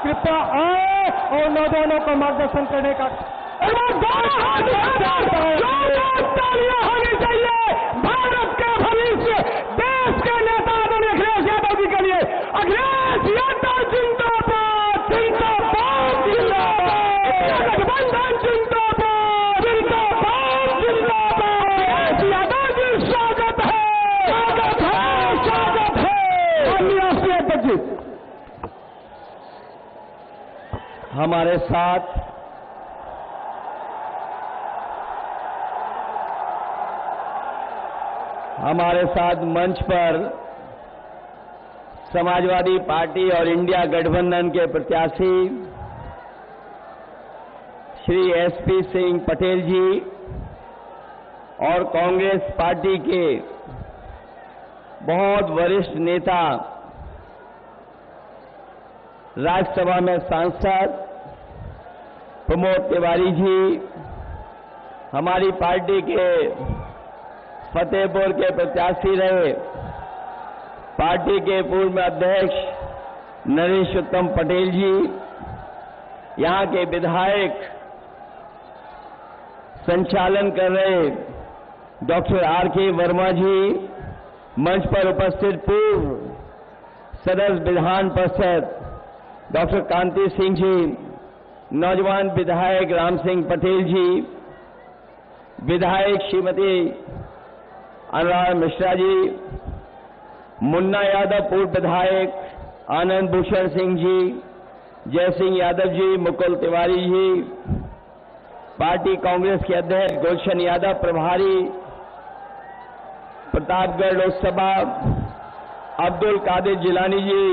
कृपया आए और नौजवानों को मार्गदर्शन करने का तालियां होनी चाहिए भारत का भविष्य, देश के नेता आदरणीय अखिलेश यादव जी के लिए। अखिलेश यादव जिंदाबाद, जिंदाबाद, जिंदाबाद, गठबंधन जिंदाबाद, जिंदाबाद, जिंदाबाद। अखिलेश यादव जी स्वागत है, स्वागत है, स्वागत है। माननीय राष्ट्रीय अध्यक्ष जी, हमारे साथ मंच पर समाजवादी पार्टी और इंडिया गठबंधन के प्रत्याशी श्री एसपी सिंह पटेल जी और कांग्रेस पार्टी के बहुत वरिष्ठ नेता, राज्यसभा में सांसद प्रमोद तिवारी जी, हमारी पार्टी के फतेहपुर के प्रत्याशी रहे पार्टी के पूर्व अध्यक्ष नरेश उत्तम पटेल जी, यहां के विधायक संचालन कर रहे डॉक्टर आर.के. वर्मा जी, मंच पर उपस्थित पूर्व सदस्य विधान परिषद डॉक्टर कांति सिंह जी, नौजवान विधायक राम सिंह पटेल जी, विधायक श्रीमती अनुराग मिश्रा जी, मुन्ना यादव पूर्व विधायक आनंद भूषण सिंह जी, जय सिंह यादव जी, मुकुल तिवारी जी, पार्टी कांग्रेस के अध्यक्ष गुलशन यादव प्रभारी प्रतापगढ़ लोकसभा, अब्दुल कादिर जिलानी जी,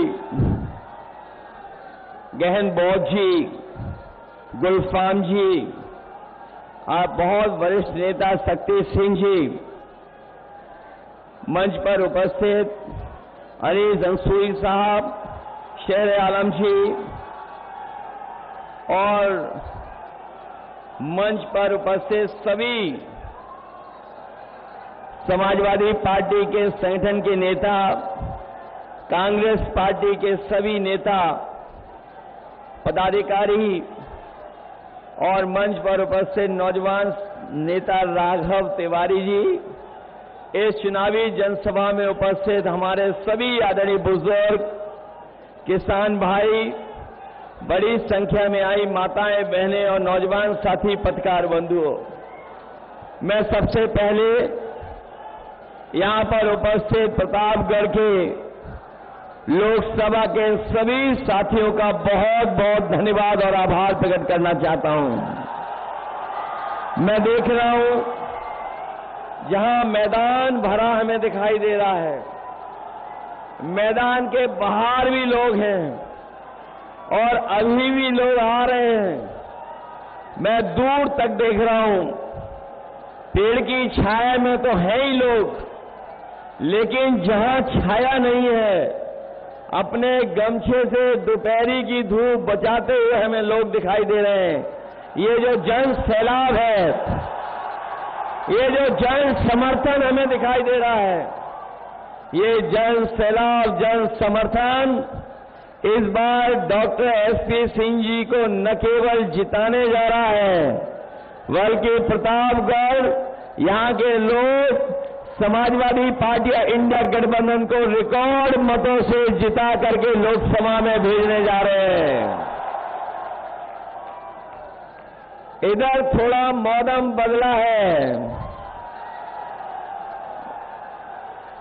गहन बौद्ध जी, गुलफाम जी, आप बहुत वरिष्ठ नेता शक्ति सिंह जी, मंच पर उपस्थित अनीस अंसूरी साहब, शेर आलम जी और मंच पर उपस्थित सभी समाजवादी पार्टी के संगठन के नेता, कांग्रेस पार्टी के सभी नेता पदाधिकारी और मंच पर उपस्थित नौजवान नेता राघव तिवारी जी, इस चुनावी जनसभा में उपस्थित हमारे सभी आदरणीय बुजुर्ग, किसान भाई, बड़ी संख्या में आई माताएं, बहनें और नौजवान साथी पत्रकार बंधुओं, मैं सबसे पहले यहां पर उपस्थित प्रतापगढ़ के लोकसभा के सभी साथियों का बहुत बहुत धन्यवाद और आभार प्रकट करना चाहता हूं। मैं देख रहा हूं जहां मैदान भरा हमें दिखाई दे रहा है, मैदान के बाहर भी लोग हैं और अभी भी लोग आ रहे हैं। मैं दूर तक देख रहा हूं, पेड़ की छाया में तो है ही लोग, लेकिन जहां छाया नहीं है, अपने गमछे से दोपहरी की धूप बचाते हुए हमें लोग दिखाई दे रहे हैं। ये जो जन सैलाब है, ये जो जन समर्थन हमें दिखाई दे रहा है, ये जन सैलाब, जन समर्थन इस बार डॉक्टर एसपी सिंह जी को न केवल जिताने जा रहा है, बल्कि प्रतापगढ़ यहां के लोग समाजवादी पार्टी इंडिया गठबंधन को रिकॉर्ड मतों से जिता करके लोकसभा में भेजने जा रहे हैं। इधर थोड़ा मौसम बदला है,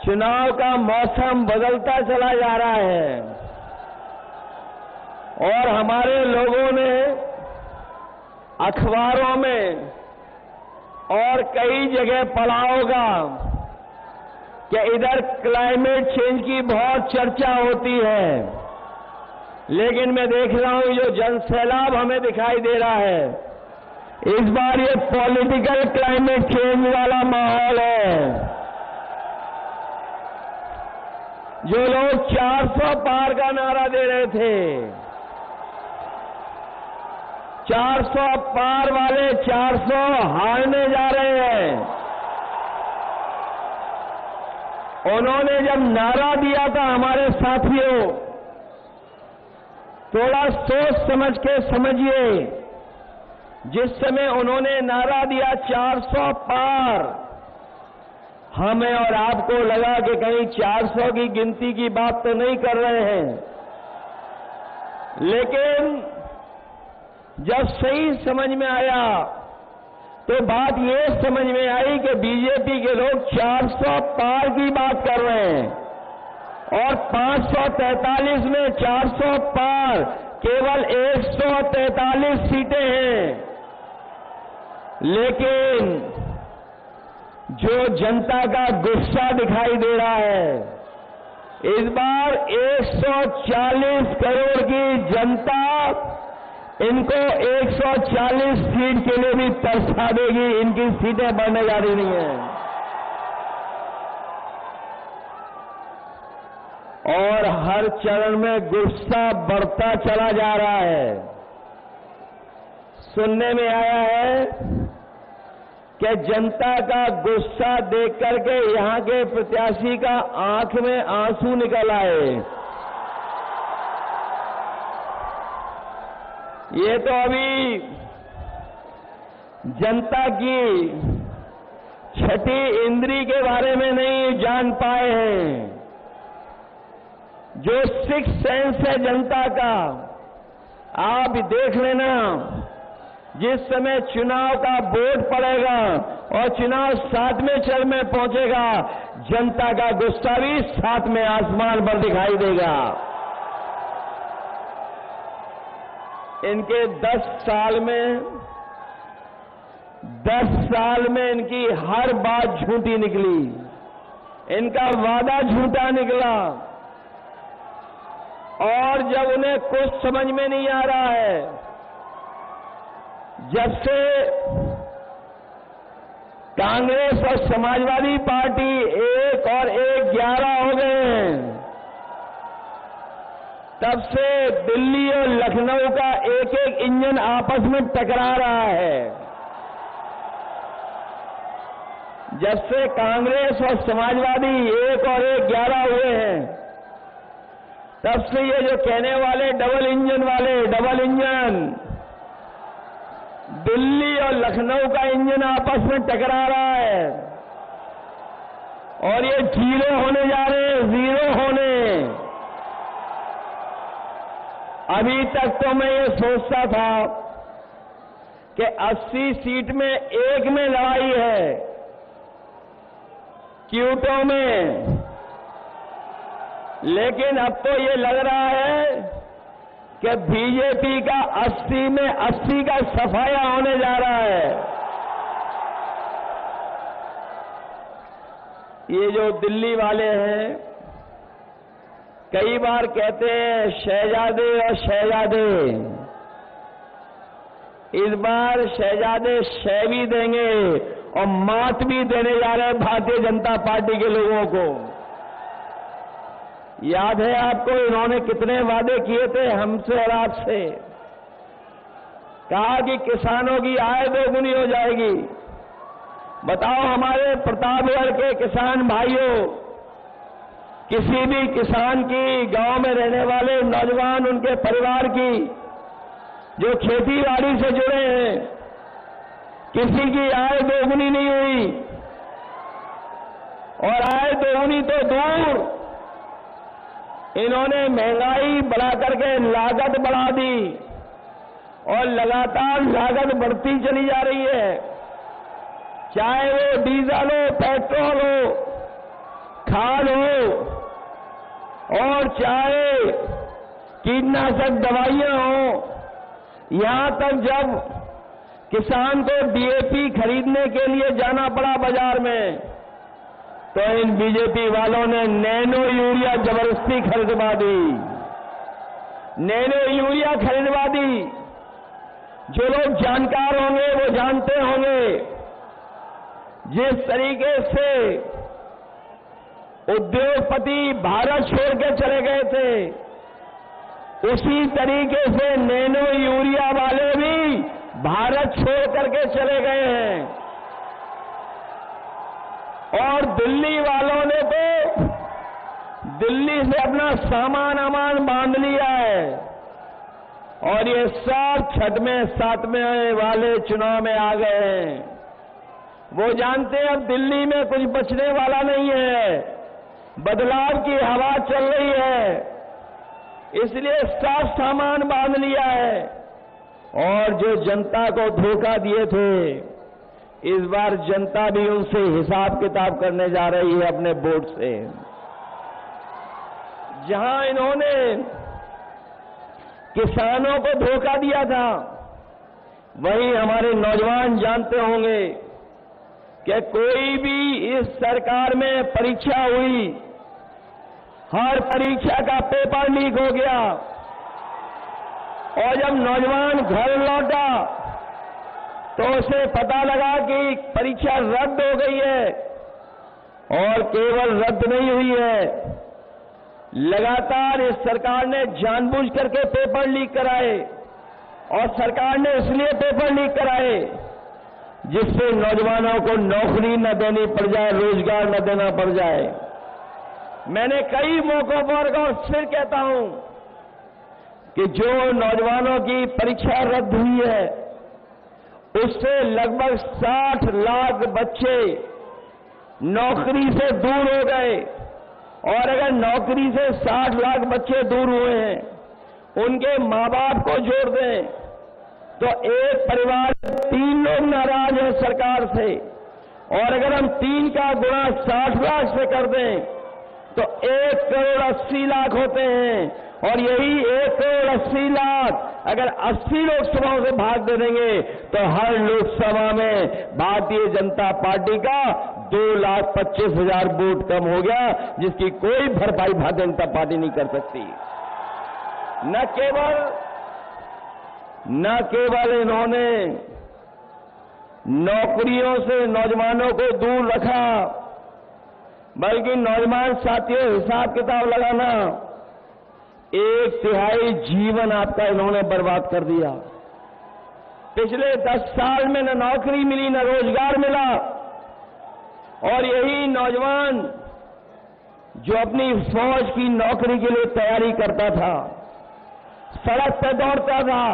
चुनाव का मौसम बदलता चला जा रहा है और हमारे लोगों ने अखबारों में और कई जगह पढ़ा होगा कि इधर क्लाइमेट चेंज की बहुत चर्चा होती है, लेकिन मैं देख रहा हूं जो जनसैलाब हमें दिखाई दे रहा है, इस बार ये पॉलिटिकल क्लाइमेट चेंज वाला माहौल है। जो लोग 400 पार का नारा दे रहे थे, 400 पार वाले 400 हारने जा रहे हैं। उन्होंने जब नारा दिया था हमारे साथियों थोड़ा सोच समझ के समझिए। जिस समय उन्होंने नारा दिया 400 पार, हमें और आपको लगा कि कहीं 400 की गिनती की बात तो नहीं कर रहे हैं, लेकिन जब सही समझ में आया तो बात ये समझ में आई कि बीजेपी के लोग 400 पार की बात कर रहे हैं और 543 में 400 पार केवल 143 सीटें हैं। लेकिन जो जनता का गुस्सा दिखाई दे रहा है, इस बार 140 करोड़ की जनता इनको 140 सीट के लिए भी तरसा देगी। इनकी सीटें बढ़ने जा रही नहीं है और हर चरण में गुस्सा बढ़ता चला जा रहा है। सुनने में आया है कि जनता का गुस्सा देख करके यहां के प्रत्याशी का आंख में आंसू निकल आए। ये तो अभी जनता की छठी इंद्री के बारे में नहीं जान पाए हैं। जो सिक्स सेंस है जनता का, आप देख लेना। जिस समय चुनाव का वोट पड़ेगा और चुनाव 7वें चरण में पहुंचेगा, जनता का गुस्सा भी 7वें आसमान पर दिखाई देगा। इनके 10 साल में इनकी हर बात झूठी निकली, इनका वादा झूठा निकला और जब उन्हें कुछ समझ में नहीं आ रहा है, जब से कांग्रेस और समाजवादी पार्टी 1 और 1 11 हो गए हैं, तब से दिल्ली और लखनऊ का एक एक इंजन आपस में टकरा रहा है। जब से कांग्रेस और समाजवादी 1 और 1 11 हुए हैं, तब से ये जो कहने वाले डबल इंजन दिल्ली और लखनऊ का इंजन आपस में टकरा रहा है और ये जीरो होने जा रहे हैं, जीरो होने। अभी तक तो मैं ये सोचता था कि 80 सीट में 1 में लड़ाई है, क्यूटों में, लेकिन अब तो ये लग रहा है कि बीजेपी का 80 में 80 का सफाया होने जा रहा है। ये जो दिल्ली वाले हैं, कई बार कहते हैं शहजादे और शहजादे, इस बार शहजादे शह भी देंगे और मात भी देने जा रहे हैं भारतीय जनता पार्टी के लोगों को। याद है आपको इन्होंने कितने वादे किए थे हमसे और आपसे। कहा कि किसानों की आय 2 गुनी हो जाएगी। बताओ हमारे प्रतापगढ़ के किसान भाइयों, किसी भी किसान की, गांव में रहने वाले नौजवान, उनके परिवार की जो खेती बाड़ी से जुड़े हैं, किसी की आय 2 गुनी नहीं हुई। और आय 2 गुनी तो दूर, इन्होंने महंगाई बढ़ा करके लागत बढ़ा दी और लगातार लागत बढ़ती चली जा रही है। चाहे वो डीजल हो, पेट्रोल हो, खाद हो और चाहे कीटनाशक दवाइयां हो। यहां तक जब किसान को डीएपी खरीदने के लिए जाना पड़ा बाजार में, तो इन बीजेपी वालों ने नैनो यूरिया जबरदस्ती खरीदवा दी, नैनो यूरिया खरीदवा दी। जो लोग जानकार होंगे वो जानते होंगे, जिस तरीके से उद्योगपति भारत छोड़ के चले गए थे, उसी तरीके से नैनो यूरिया वाले भी भारत छोड़ करके चले गए हैं। और दिल्ली वालों ने तो दिल्ली से अपना सामान बांध लिया है और ये सब 6वें 7वें वाले चुनाव में आ गए हैं। वो जानते हैं अब दिल्ली में कुछ बचने वाला नहीं है, बदलाव की हवा चल रही है, इसलिए सब सामान बांध लिया है। और जो जनता को धोखा दिए थे, इस बार जनता भी उनसे हिसाब किताब करने जा रही है अपने वोट से। जहां इन्होंने किसानों को धोखा दिया था, वहीं हमारे नौजवान जानते होंगे कि कोई भी इस सरकार में परीक्षा हुई, हर परीक्षा का पेपर लीक हो गया, और जब नौजवान घर लौटा तो उसे पता लगा कि परीक्षा रद्द हो गई है। और केवल रद्द नहीं हुई है, लगातार इस सरकार ने जानबूझ करके पेपर लीक कराए, और सरकार ने इसलिए पेपर लीक कराए जिससे नौजवानों को नौकरी न देनी पड़ जाए, रोजगार न देना पड़ जाए। मैंने कई मौकों पर और फिर कहता हूं कि जो नौजवानों की परीक्षा रद्द हुई है, उससे लगभग 60 लाख बच्चे नौकरी से दूर हो गए। और अगर नौकरी से 60 लाख बच्चे दूर हुए हैं, उनके मां बाप को जोड़ दें तो एक परिवार 3 लोग नाराज हैं सरकार से। और अगर हम 3 का गुणा 60 लाख से कर दें तो 1 करोड़ 80 लाख होते हैं। और यही 1 करोड़ 80 लाख अगर 80 लोकसभाओं से भाग दे देंगे तो हर लोकसभा में भारतीय जनता पार्टी का 2,25,000 वोट कम हो गया, जिसकी कोई भरपाई भारतीय जनता पार्टी नहीं कर सकती। न केवल इन्होंने नौकरियों से नौजवानों को दूर रखा, बल्कि नौजवान साथियों हिसाब किताब लगाना, 1/3 जीवन आपका इन्होंने बर्बाद कर दिया। पिछले 10 साल में न नौकरी मिली, न रोजगार मिला। और यही नौजवान जो अपनी फौज की नौकरी के लिए तैयारी करता था, सड़क पर दौड़ता था,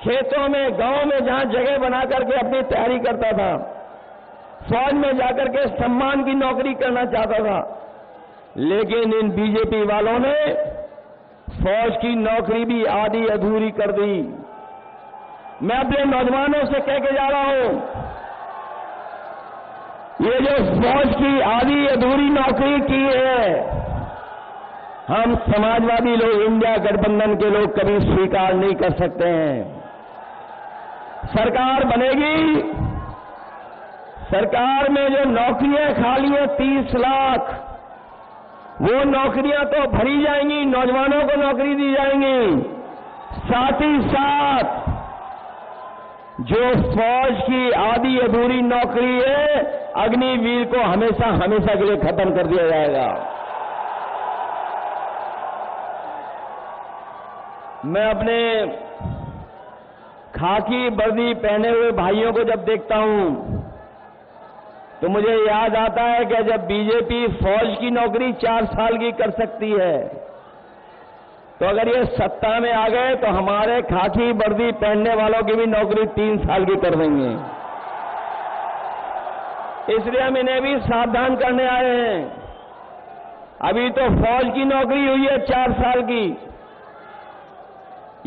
खेतों में, गांव में जहां जगह बना करके अपनी तैयारी करता था, फौज में जाकर के सम्मान की नौकरी करना चाहता था, लेकिन इन बीजेपी वालों ने फौज की नौकरी भी आधी अधूरी कर दी। मैं अपने नौजवानों से कह के जा रहा हूं, ये जो फौज की आधी अधूरी नौकरी की है, हम समाजवादी लोग, इंडिया गठबंधन के लोग कभी स्वीकार नहीं कर सकते हैं। सरकार बनेगी, सरकार में जो नौकरियां खाली हैं 30 लाख, वो नौकरियां तो भरी जाएंगी, नौजवानों को नौकरी दी जाएंगी। साथ ही साथ जो फौज की आधी अधूरी नौकरी है, अग्निवीर को हमेशा हमेशा के लिए खत्म कर दिया जाएगा। मैं अपने खाकी वर्दी पहने हुए भाइयों को जब देखता हूं तो मुझे याद आता है कि जब बीजेपी फौज की नौकरी 4 साल की कर सकती है, तो अगर ये सत्ता में आ गए तो हमारे खाकी वर्दी पहनने वालों की भी नौकरी 3 साल की कर देंगे। इसलिए हम इन्हें भी सावधान करने आए हैं। अभी तो फौज की नौकरी हुई है 4 साल की,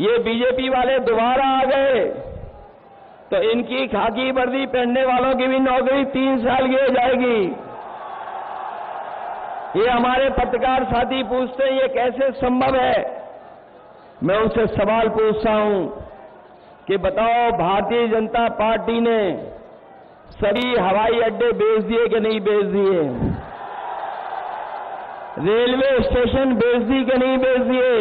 ये बीजेपी वाले दोबारा आ गए तो इनकी खाकी वर्दी पहनने वालों की भी नौकरी 3 साल की हो जाएगी। ये हमारे पत्रकार साथी पूछते हैं ये कैसे संभव है। मैं उनसे सवाल पूछता हूं कि बताओ, भारतीय जनता पार्टी ने सभी हवाई अड्डे बेच दिए कि नहीं बेच दिए? रेलवे स्टेशन बेच दी कि नहीं बेच दिए?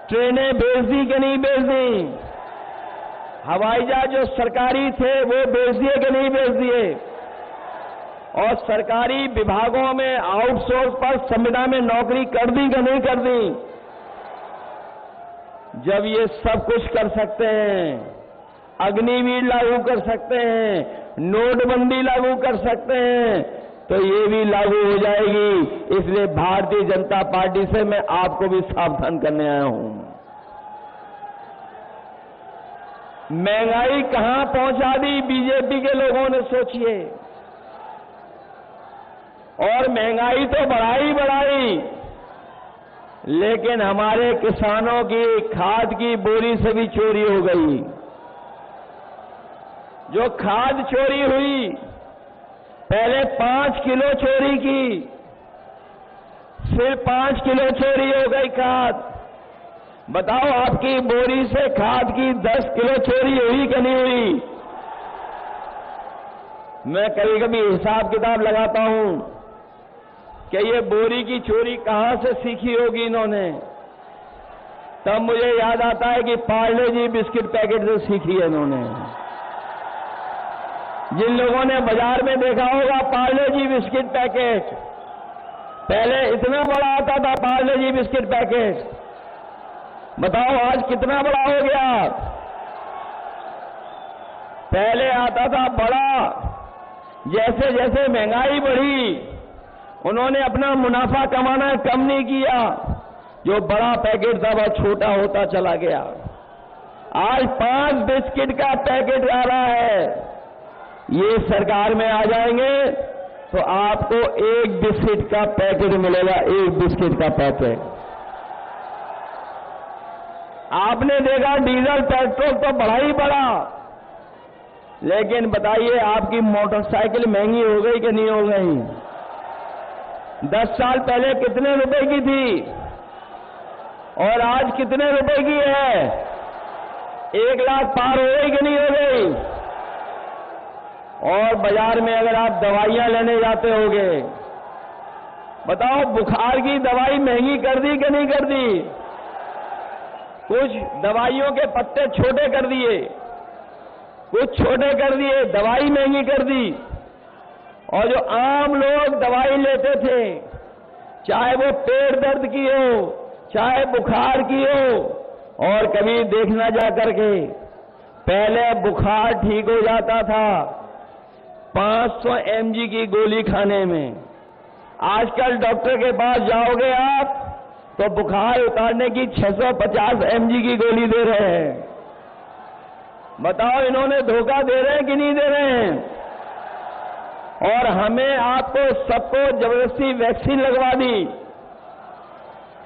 ट्रेनें बेच दी कि नहीं बेच दी? हवाई जहाज जो सरकारी थे वो बेच दिए कि नहीं बेच दिए? और सरकारी विभागों में आउटसोर्स पर संविदा में नौकरी कर दी कि नहीं कर दी? जब ये सब कुछ कर सकते हैं, अग्निवीर लागू कर सकते हैं, नोटबंदी लागू कर सकते हैं, तो ये भी लागू हो जाएगी। इसलिए भारतीय जनता पार्टी से मैं आपको भी सावधान करने आया हूं। महंगाई कहां पहुंचा दी बीजेपी के लोगों ने, सोचिए। और महंगाई तो बढ़ाई, लेकिन हमारे किसानों की खाद की बोरी से भी चोरी हो गई। जो खाद चोरी हुई, पहले 5 किलो चोरी की, फिर 5 किलो चोरी हो गई खाद। बताओ, आपकी बोरी से खाद की 10 किलो चोरी हुई कि नहीं हुई? मैं कभी कभी हिसाब किताब लगाता हूं कि ये बोरी की चोरी कहां से सीखी होगी इन्होंने। तब मुझे याद आता है कि पार्ले जी बिस्किट पैकेट से सीखी है इन्होंने। जिन लोगों ने बाजार में देखा होगा पार्ले जी बिस्किट पैकेट, पहले इतना बड़ा आता था पार्ले जी बिस्किट पैकेट, बताओ आज कितना बड़ा हो गया। पहले आता था बड़ा, जैसे जैसे महंगाई बढ़ी उन्होंने अपना मुनाफा कमाना कम नहीं किया, जो बड़ा पैकेट था वह छोटा होता चला गया। आज 5 बिस्किट का पैकेट आ रहा है। ये सरकार में आ जाएंगे तो आपको 1 बिस्किट का पैकेट मिलेगा, 1 बिस्किट का पैकेट। आपने देखा डीजल पेट्रोल तो बढ़ा ही बढ़ा, लेकिन बताइए आपकी मोटरसाइकिल महंगी हो गई कि नहीं हो गई? 10 साल पहले कितने रुपए की थी और आज कितने रुपए की है? 1 लाख पार हो गई कि नहीं हो गई? और बाजार में अगर आप दवाइयां लेने जाते होगे, बताओ बुखार की दवाई महंगी कर दी कि नहीं कर दी? कुछ दवाइयों के पत्ते छोटे कर दिए, कुछ छोटे कर दिए, दवाई महंगी कर दी। और जो आम लोग दवाई लेते थे, चाहे वो पेट दर्द की हो, चाहे बुखार की हो, और कभी देखना जा करके पहले बुखार ठीक हो जाता था 500 mg की गोली खाने में। आजकल डॉक्टर के पास जाओगे आप तो बुखार उतारने की 650 mg की गोली दे रहे हैं। बताओ इन्होंने धोखा दे रहे हैं कि नहीं दे रहे हैं? और हमें आपको सबको जबरदस्ती वैक्सीन लगवा दी।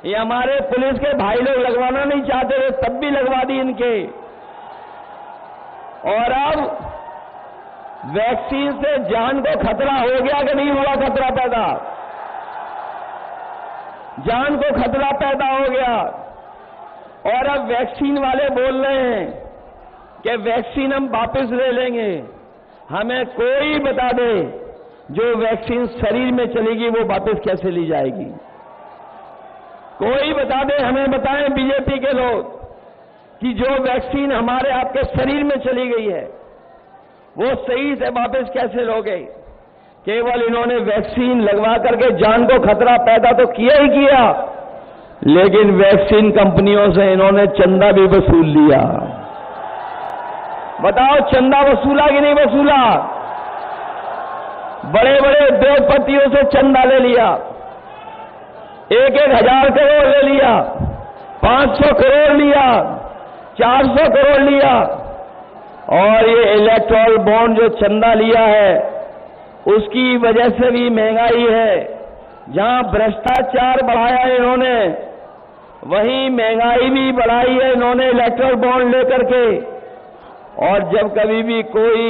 ये हमारे पुलिस के भाई लोग लगवाना नहीं चाहते थे, तब भी लगवा दी इनके। और अब वैक्सीन से जान को खतरा हो गया कि नहीं हुआ खतरा पैदा? जान को खतरा पैदा हो गया। और अब वैक्सीन वाले बोल रहे हैं कि वैक्सीन हम वापस ले लेंगे। हमें कोई बता दे जो वैक्सीन शरीर में चलेगी वो वापस कैसे ली जाएगी? कोई बता दे, हमें बताएं बीजेपी के लोग कि जो वैक्सीन हमारे आपके शरीर में चली गई है वो सही से वापस कैसे लोगे? केवल इन्होंने वैक्सीन लगवा करके जान को खतरा पैदा तो किया ही किया, लेकिन वैक्सीन कंपनियों से इन्होंने चंदा भी वसूल लिया। बताओ चंदा वसूला कि नहीं वसूला? बड़े बड़े उद्योगपतियों से चंदा ले लिया, 1-1 हजार करोड़ ले लिया, 500 करोड़ लिया, 400 करोड़ लिया। और ये इलेक्टोरल बॉन्ड जो चंदा लिया है उसकी वजह से भी महंगाई है। जहां भ्रष्टाचार बढ़ाया इन्होंने, वहीं महंगाई भी बढ़ाई है इन्होंने इलेक्टोरल बॉन्ड लेकर के। और जब कभी भी कोई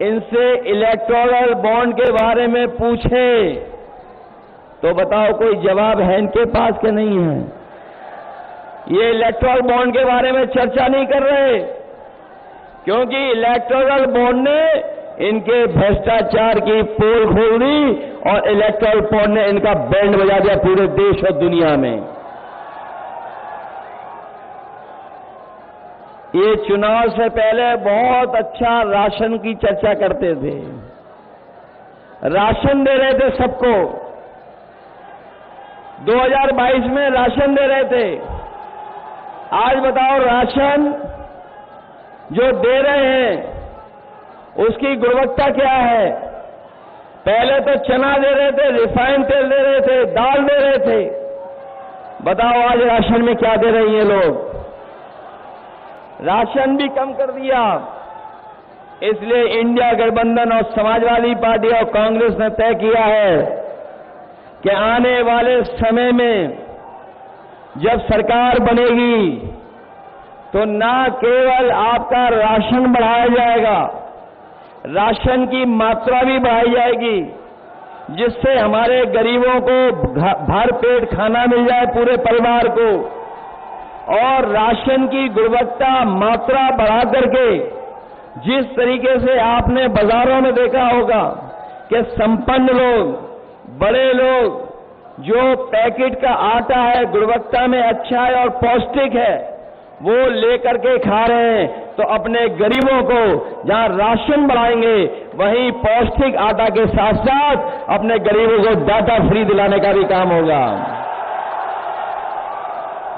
इनसे इलेक्टोरल बॉन्ड के बारे में पूछे तो बताओ कोई जवाब है इनके पास कि नहीं है? ये इलेक्टोरल बॉन्ड के बारे में चर्चा नहीं कर रहे, क्योंकि इलेक्टोरल बॉन्ड ने इनके भ्रष्टाचार की पोल खोल दी और इलेक्टोरल बॉन्ड ने इनका बैंड बजा दिया पूरे देश और दुनिया में। ये चुनाव से पहले बहुत अच्छा राशन की चर्चा करते थे, राशन दे रहे थे सबको, 2022 में राशन दे रहे थे। आज बताओ राशन जो दे रहे हैं उसकी गुणवत्ता क्या है? पहले तो चना दे रहे थे, रिफाइंड तेल दे रहे थे, दाल दे रहे थे। बताओ आज राशन में क्या दे रही हैं लोग? राशन भी कम कर दिया। इसलिए इंडिया गठबंधन और समाजवादी पार्टी और कांग्रेस ने तय किया है कि आने वाले समय में जब सरकार बनेगी तो न केवल आपका राशन बढ़ाया जाएगा, राशन की मात्रा भी बढ़ाई जाएगी, जिससे हमारे गरीबों को भर पेट खाना मिल जाए पूरे परिवार को, और राशन की गुणवत्ता मात्रा बढ़ा करके जिस तरीके से आपने बाजारों में देखा होगा कि संपन्न लोग, बड़े लोग जो पैकेट का आटा है गुणवत्ता में अच्छा है और पौष्टिक है वो लेकर के खा रहे हैं, तो अपने गरीबों को जहां राशन बढ़ाएंगे वहीं पौष्टिक आटा के साथ साथ अपने गरीबों को डाटा फ्री दिलाने का भी काम होगा।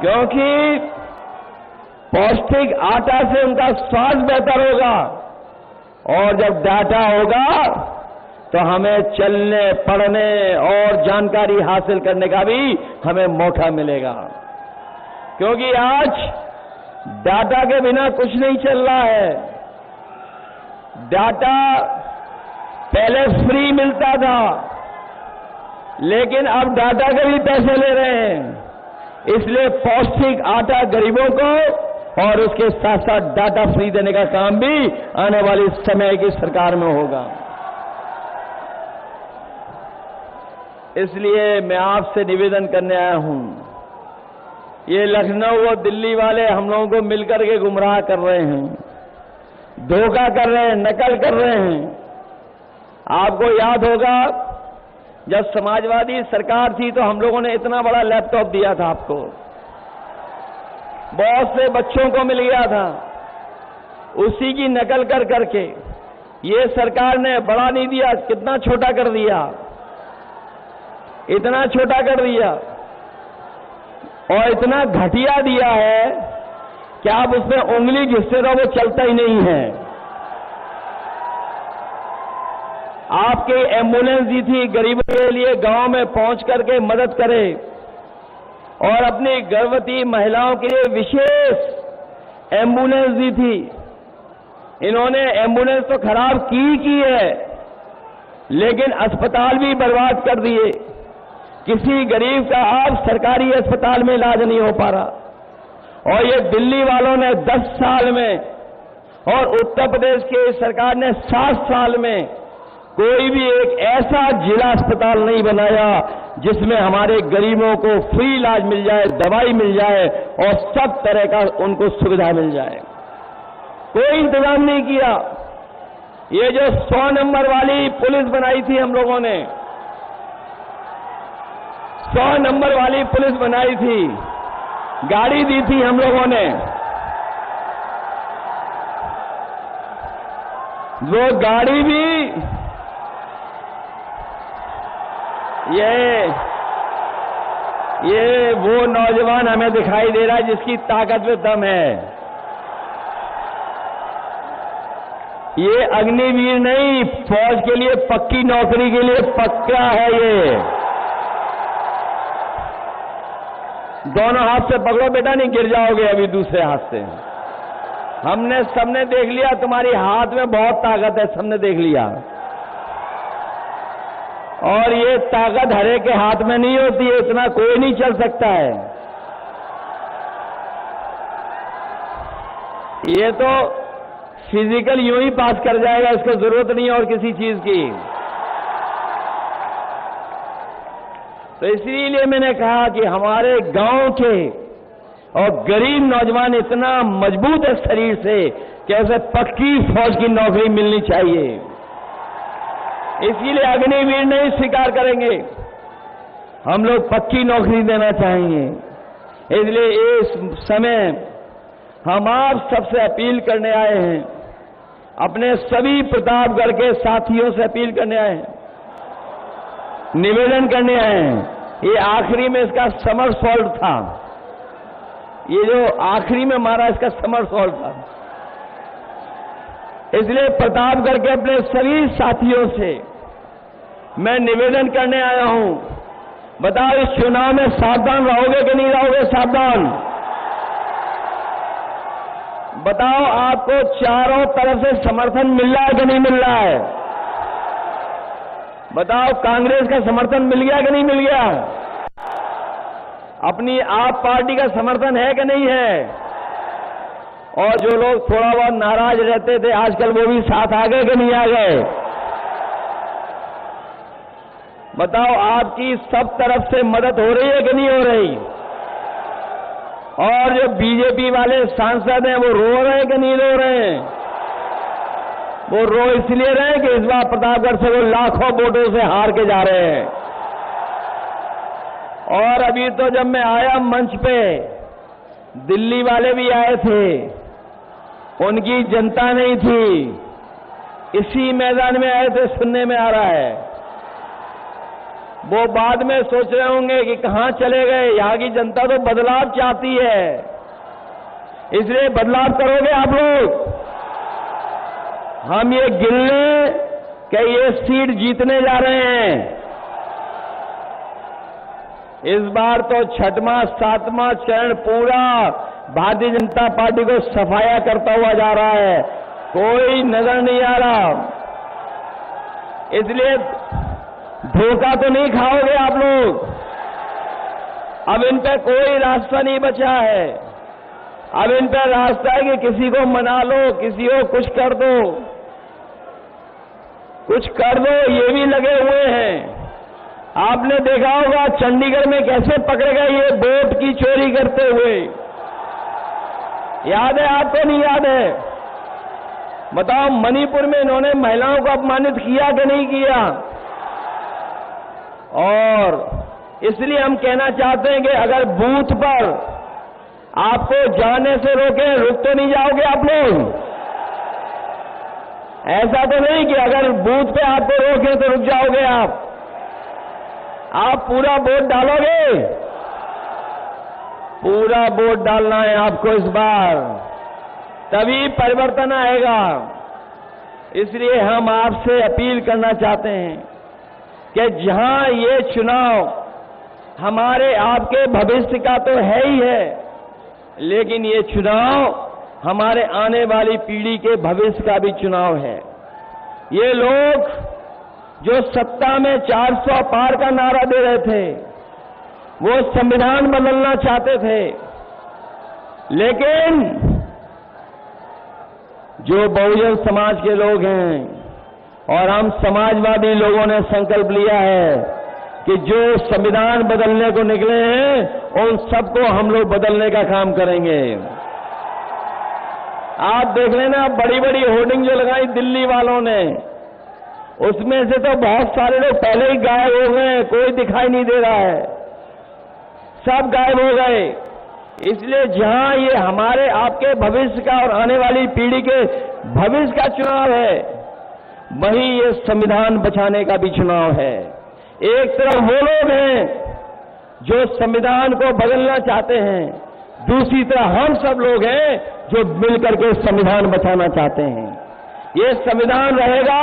क्योंकि पौष्टिक आटा से उनका स्वास्थ्य बेहतर होगा, और जब डाटा होगा तो हमें चलने, पढ़ने और जानकारी हासिल करने का भी हमें मौका मिलेगा। क्योंकि आज डाटा के बिना कुछ नहीं चल रहा है। डाटा पहले फ्री मिलता था, लेकिन अब डाटा के भी पैसे ले रहे हैं। इसलिए पौष्टिक आटा गरीबों को और उसके साथ साथ डाटा फ्री देने का काम भी आने वाली समय की सरकार में होगा। इसलिए मैं आपसे निवेदन करने आया हूं, ये लखनऊ और दिल्ली वाले हम लोगों को मिलकर के गुमराह कर रहे हैं, धोखा कर रहे हैं, नकल कर रहे हैं। आपको याद होगा जब समाजवादी सरकार थी तो हम लोगों ने इतना बड़ा लैपटॉप दिया था आपको, बहुत से बच्चों को मिल गया था, उसी की नकल कर करके ये सरकार ने बड़ा नहीं दिया, कितना छोटा कर दिया, इतना छोटा कर दिया और इतना घटिया दिया है कि आप उसमें उंगली घिसते रहो वो चलता ही नहीं है। आपकी एम्बुलेंस दी थी गरीबों के लिए गांव में पहुंच करके मदद करे, और अपनी गर्भवती महिलाओं के लिए विशेष एम्बुलेंस दी थी। इन्होंने एम्बुलेंस तो खराब की है, लेकिन अस्पताल भी बर्बाद कर दिए। किसी गरीब का अब सरकारी अस्पताल में इलाज नहीं हो पा रहा। और ये दिल्ली वालों ने 10 साल में और उत्तर प्रदेश की सरकार ने 7 साल में कोई भी एक ऐसा जिला अस्पताल नहीं बनाया जिसमें हमारे गरीबों को फ्री इलाज मिल जाए, दवाई मिल जाए और सब तरह का उनको सुविधा मिल जाए। कोई इंतजाम नहीं किया। ये जो 100 नंबर वाली पुलिस बनाई थी हम लोगों ने, 100 नंबर वाली पुलिस बनाई थी, गाड़ी दी थी हम लोगों ने, वो गाड़ी भी ये वो नौजवान हमें दिखाई दे रहा है जिसकी ताकत में दम है। ये अग्निवीर नहीं, फौज के लिए पक्की नौकरी के लिए पक्का है। ये दोनों हाथ से पकड़ो बेटा, नहीं गिर जाओगे अभी दूसरे हाथ से। हमने सबने देख लिया तुम्हारी हाथ में बहुत ताकत है, सबने देख लिया। और ये ताकत हरे के हाथ में नहीं होती है, इतना कोई नहीं चल सकता है। ये तो फिजिकल यूं ही पास कर जाएगा, इसको जरूरत नहीं है और किसी चीज की। तो इसीलिए मैंने कहा कि हमारे गांव के और गरीब नौजवान इतना मजबूत है शरीर से कि उसे पक्की फौज की नौकरी मिलनी चाहिए। इसीलिए अग्निवीर नहीं स्वीकार करेंगे, हम लोग पक्की नौकरी देना चाहेंगे। इसलिए इस समय हम आप सबसे अपील करने आए हैं, अपने सभी प्रतापगढ़ के साथियों से अपील करने आए हैं, निवेदन करने आए हैं। ये आखिरी में इसका समर सॉल्ट था, ये जो आखिरी में मारा इसका समर सॉल्ट था। इसलिए प्रतापगढ़ के अपने सभी साथियों से मैं निवेदन करने आया हूं, बताओ इस चुनाव में सावधान रहोगे कि नहीं रहोगे? सावधान। बताओ आपको चारों तरफ से समर्थन मिल रहा है कि नहीं मिल रहा है? बताओ कांग्रेस का समर्थन मिल गया कि नहीं मिल गया? अपनी आप पार्टी का समर्थन है कि नहीं है? और जो लोग थोड़ा बहुत नाराज रहते थे आजकल वो भी साथ आ गए कि नहीं आ गए? बताओ आपकी सब तरफ से मदद हो रही है कि नहीं हो रही? और जो बीजेपी वाले सांसद हैं वो रो रहे हैं कि नहीं रो रहे हैं? वो रो इसलिए रहे हैं कि इस बार प्रतापगढ़ से वो लाखों वोटों से हार के जा रहे हैं। और अभी तो जब मैं आया मंच पे, दिल्ली वाले भी आए थे, उनकी जनता नहीं थी, इसी मैदान में आए थे, सुनने में आ रहा है। वो बाद में सोच रहे होंगे कि कहां चले गए, यहां की जनता तो बदलाव चाहती है, इसलिए बदलाव करोगे आप लोग? हम ये गिन लें कि ये सीट जीतने जा रहे हैं। इस बार तो छठवां सातवां चरण पूरा भारतीय जनता पार्टी को सफाया करता हुआ जा रहा है, कोई नजर नहीं आ रहा। इसलिए धोखा तो नहीं खाओगे आप लोग। अब इन पे कोई रास्ता नहीं बचा है। अब इन पे रास्ता है कि किसी को मना लो, किसी को कुछ कर दो, कुछ कर दो, ये भी लगे हुए हैं। आपने देखा होगा चंडीगढ़ में कैसे पकड़े गए ये वोट की चोरी करते हुए, याद है आपको? नहीं याद है? बताओ मणिपुर में इन्होंने महिलाओं को अपमानित किया कि नहीं किया? और इसलिए हम कहना चाहते हैं कि अगर बूथ पर आपको जाने से रोके, रुक तो नहीं जाओगे आप लोग? ऐसा तो नहीं कि अगर बूथ पे आपको रोके तो रुक जाओगे आप पूरा वोट डालोगे? पूरा वोट डालना है आपको इस बार, तभी परिवर्तन आएगा। इसलिए हम आपसे अपील करना चाहते हैं कि जहां ये चुनाव हमारे आपके भविष्य का तो है ही है, लेकिन ये चुनाव हमारे आने वाली पीढ़ी के भविष्य का भी चुनाव है। ये लोग जो सत्ता में 400 पार का नारा दे रहे थे, वो संविधान बदलना चाहते थे, लेकिन जो बहुजन समाज के लोग हैं और हम समाजवादी लोगों ने संकल्प लिया है कि जो संविधान बदलने को निकले हैं उन सबको हम लोग बदलने का काम करेंगे। आप देख लेना बड़ी बड़ी होर्डिंग जो लगाई दिल्ली वालों ने, उसमें से तो बहुत सारे लोग पहले ही गायब हो गए, कोई दिखाई नहीं दे रहा है, सब गायब हो गए। इसलिए जहां ये हमारे आपके भविष्य का और आने वाली पीढ़ी के भविष्य का चुनाव है, वहीं ये संविधान बचाने का भी चुनाव है। एक तरफ वो लोग हैं जो संविधान को बदलना चाहते हैं, दूसरी तरफ हम सब लोग हैं जो मिलकर के संविधान बचाना चाहते हैं। ये संविधान रहेगा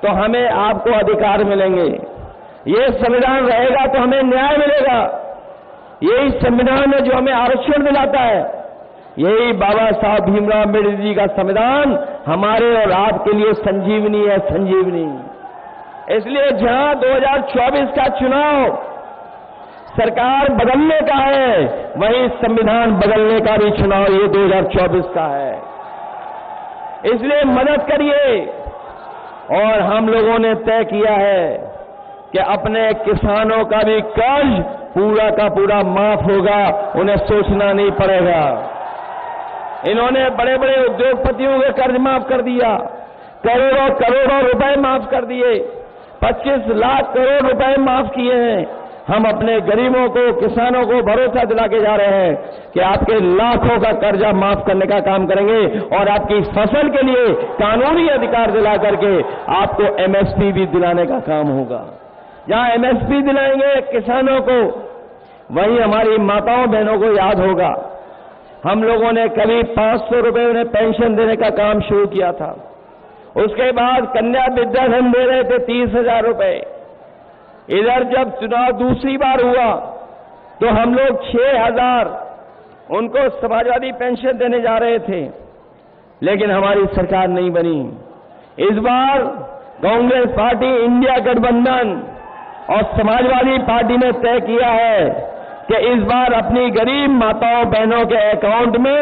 तो हमें आपको अधिकार मिलेंगे, ये संविधान रहेगा तो हमें न्याय मिलेगा। यही संविधान है जो हमें आरक्षण दिलाता है। यही बाबा साहब भीमराव अम्बेडकर जी का संविधान हमारे और आपके लिए संजीवनी है, संजीवनी। इसलिए जहां 2024 का चुनाव सरकार बदलने का है, वहीं संविधान बदलने का भी चुनाव ये 2024 का है। इसलिए मदद करिए। और हम लोगों ने तय किया है कि अपने किसानों का भी कर्ज पूरा का पूरा माफ होगा, उन्हें सोचना नहीं पड़ेगा। इन्होंने बड़े बड़े उद्योगपतियों के कर्ज माफ कर दिया, करोड़ों करोड़ों रुपए माफ कर दिए, 25 लाख करोड़ रुपए माफ किए हैं। हम अपने गरीबों को, किसानों को भरोसा दिला के जा रहे हैं कि आपके लाखों का कर्जा माफ करने का काम करेंगे और आपकी फसल के लिए कानूनी अधिकार दिला करके आपको एमएसपी भी दिलाने का काम होगा। जहां एमएसपी दिलाएंगे किसानों को, वहीं हमारी माताओं बहनों को याद होगा, हम लोगों ने करीब 500 रुपए उन्हें पेंशन देने का काम शुरू किया था। उसके बाद कन्या विद्याधन दे रहे थे 30,000 रुपए। इधर जब चुनाव दूसरी बार हुआ तो हम लोग 6,000 उनको समाजवादी पेंशन देने जा रहे थे, लेकिन हमारी सरकार नहीं बनी। इस बार कांग्रेस पार्टी, इंडिया गठबंधन और समाजवादी पार्टी ने तय किया है कि इस बार अपनी गरीब माताओं बहनों के अकाउंट में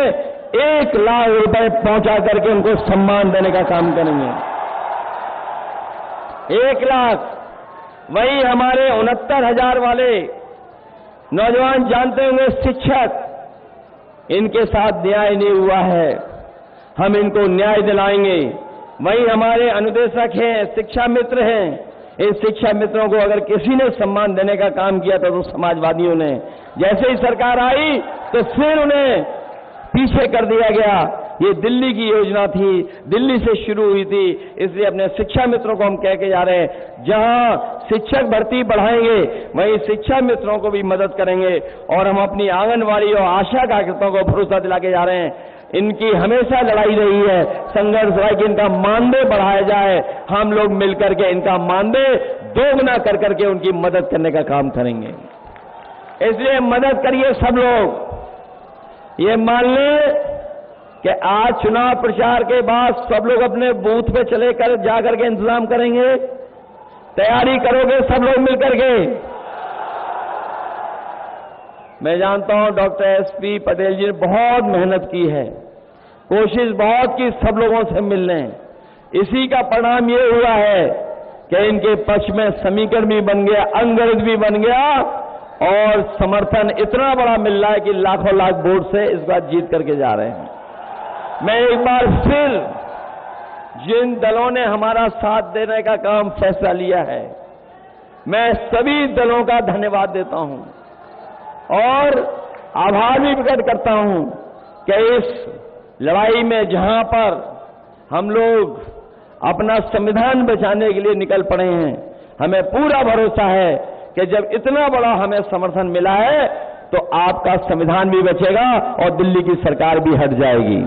1 लाख रुपए पहुंचा करके उनको सम्मान देने का काम करेंगे। 1 लाख। वहीं हमारे 69,000 वाले नौजवान जानते होंगे, शिक्षक, इनके साथ न्याय नहीं हुआ है, हम इनको न्याय दिलाएंगे। वहीं हमारे अनुदेशक हैं, शिक्षा मित्र हैं, इन शिक्षा मित्रों को अगर किसी ने सम्मान देने का काम किया था तो समाजवादियों ने। जैसे ही सरकार आई तो फिर उन्हें पीछे कर दिया गया। ये दिल्ली की योजना थी, दिल्ली से शुरू हुई थी, इसलिए अपने शिक्षा मित्रों को हम कह के जा रहे हैं, जहां शिक्षक भर्ती बढ़ाएंगे वहीं शिक्षा मित्रों को भी मदद करेंगे। और हम अपनी आंगनवाड़ी और आशा कार्यकर्ताओं को भरोसा दिला के जा रहे हैं, इनकी हमेशा लड़ाई रही है, संघर्ष रहा कि इनका मानदेय बढ़ाया जाए। हम लोग मिलकर के इनका मानदेय दोगुना कर करके उनकी मदद करने का काम करेंगे। इसलिए मदद करिए सब लोग। ये मान लें कि आज चुनाव प्रचार के बाद सब लोग अपने बूथ पे चले कर जाकर के इंतजाम करेंगे। तैयारी करोगे सब लोग मिलकर के। मैं जानता हूं डॉक्टर एसपी पटेल जी ने बहुत मेहनत की है, कोशिश बहुत की सब लोगों से मिलने। इसी का परिणाम ये हुआ है कि इनके पक्ष में समीकरण भी बन गया, अंगगणित भी बन गया और समर्थन इतना बड़ा मिल रहा है कि लाखों लाख वोट से इस बार जीत करके जा रहे हैं। मैं एक बार फिर जिन दलों ने हमारा साथ देने का काम फैसला लिया है, मैं सभी दलों का धन्यवाद देता हूं और आभार भी प्रकट करता हूं कि इस लड़ाई में जहां पर हम लोग अपना संविधान बचाने के लिए निकल पड़े हैं, हमें पूरा भरोसा है कि जब इतना बड़ा हमें समर्थन मिला है तो आपका संविधान भी बचेगा और दिल्ली की सरकार भी हट जाएगी।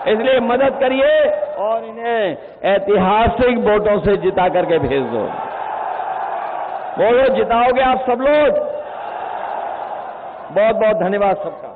इसलिए मदद करिए और इन्हें ऐतिहासिक वोटों से जिता करके भेज दो। बोलो, जिताओगे आप सब लोग। बहुत बहुत धन्यवाद सबका।